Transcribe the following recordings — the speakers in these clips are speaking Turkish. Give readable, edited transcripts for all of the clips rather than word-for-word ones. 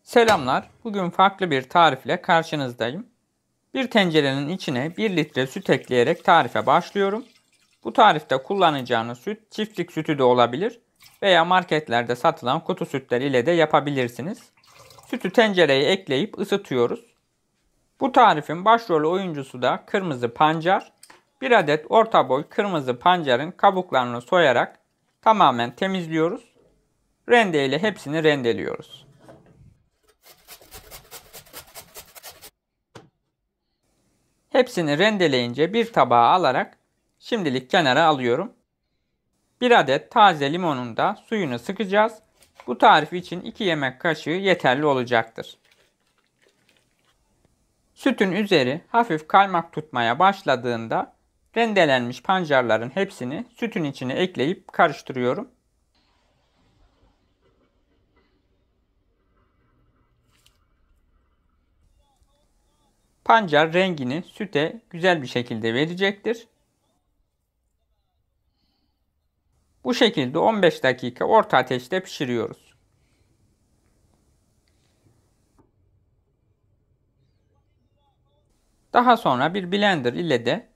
Selamlar. Bugün farklı bir tarifle karşınızdayım. Bir tencerenin içine 1 litre süt ekleyerek tarife başlıyorum. Bu tarifte kullanacağınız süt çiftlik sütü de olabilir veya marketlerde satılan kutu sütler ile de yapabilirsiniz. Sütü tencereye ekleyip ısıtıyoruz. Bu tarifin başrol oyuncusu da kırmızı pancar. 1 adet orta boy kırmızı pancarın kabuklarını soyarak tamamen temizliyoruz. Rende ile hepsini rendeliyoruz. Hepsini rendeleyince bir tabağa alarak şimdilik kenara alıyorum. 1 adet taze limonun da suyunu sıkacağız. Bu tarif için 2 yemek kaşığı yeterli olacaktır. Sütün üzeri hafif kaymak tutmaya başladığında rendelenmiş pancarların hepsini sütün içine ekleyip karıştırıyorum. Pancar rengini süte güzel bir şekilde verecektir. Bu şekilde 15 dakika orta ateşte pişiriyoruz. Daha sonra bir blender ile de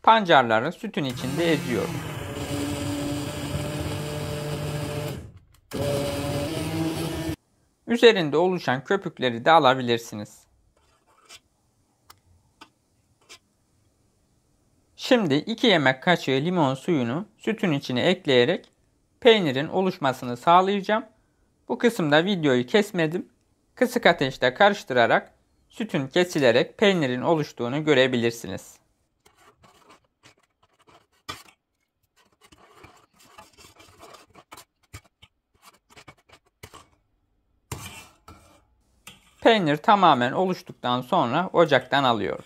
pancarları sütün içinde eziyorum. Üzerinde oluşan köpükleri de alabilirsiniz. Şimdi 2 yemek kaşığı limon suyunu sütün içine ekleyerek peynirin oluşmasını sağlayacağım. Bu kısımda videoyu kesmedim. Kısık ateşte karıştırarak sütün kesilerek peynirin oluştuğunu görebilirsiniz. Peynir tamamen oluştuktan sonra ocaktan alıyorum.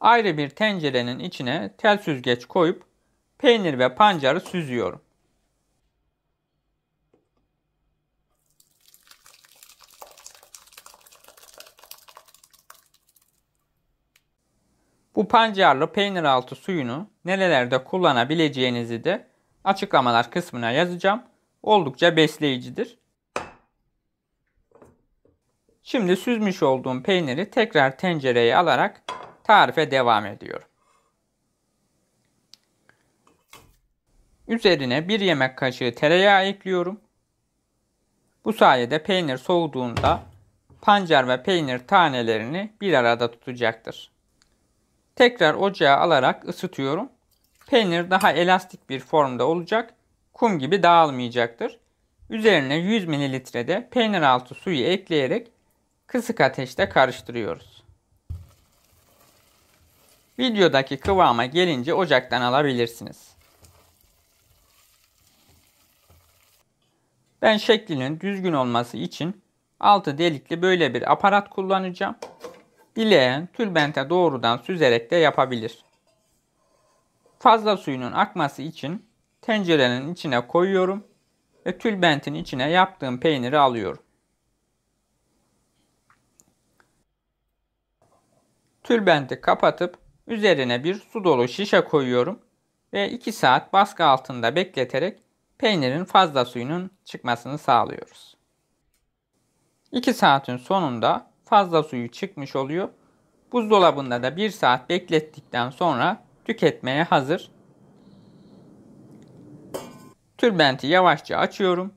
Ayrı bir tencerenin içine tel süzgeç koyup peynir ve pancarı süzüyorum. Bu pancarlı peynir altı suyunu nerelerde kullanabileceğinizi de açıklamalar kısmına yazacağım. Oldukça besleyicidir. Şimdi süzmüş olduğum peyniri tekrar tencereye alarak tarife devam ediyorum. Üzerine 1 yemek kaşığı tereyağı ekliyorum. Bu sayede peynir soğuduğunda pancar ve peynir tanelerini bir arada tutacaktır. Tekrar ocağa alarak ısıtıyorum. Peynir daha elastik bir formda olacak. Kum gibi dağılmayacaktır. Üzerine 100 ml peynir altı suyu ekleyerek kısık ateşte karıştırıyoruz. Videodaki kıvama gelince ocaktan alabilirsiniz. Ben şeklinin düzgün olması için altı delikli böyle bir aparat kullanacağım. Dileyen tülbente doğrudan süzerek de yapabilir. Fazla suyunun akması için tencerenin içine koyuyorum ve tülbentin içine yaptığım peyniri alıyorum. Tülbenti kapatıp üzerine bir su dolu şişe koyuyorum ve 2 saat baskı altında bekleterek peynirin fazla suyunun çıkmasını sağlıyoruz. 2 saatin sonunda fazla suyu çıkmış oluyor. Buzdolabında da 1 saat beklettikten sonra tüketmeye hazır. Tülbenti yavaşça açıyorum.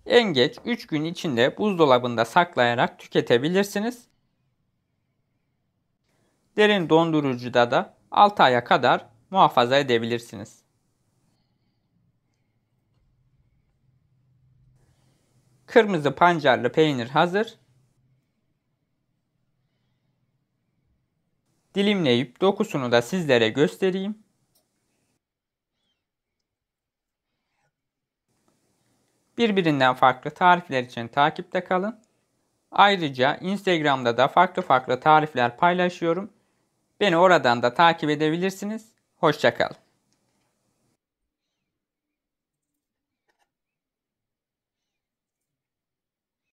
En geç 3 gün içinde buzdolabında saklayarak tüketebilirsiniz. Derin dondurucuda da 6 aya kadar muhafaza edebilirsiniz. Kırmızı pancarlı peynir hazır. Dilimleyip dokusunu da sizlere göstereyim. Birbirinden farklı tarifler için takipte kalın. Ayrıca Instagram'da da farklı tarifler paylaşıyorum. Beni oradan da takip edebilirsiniz. Hoşça kalın.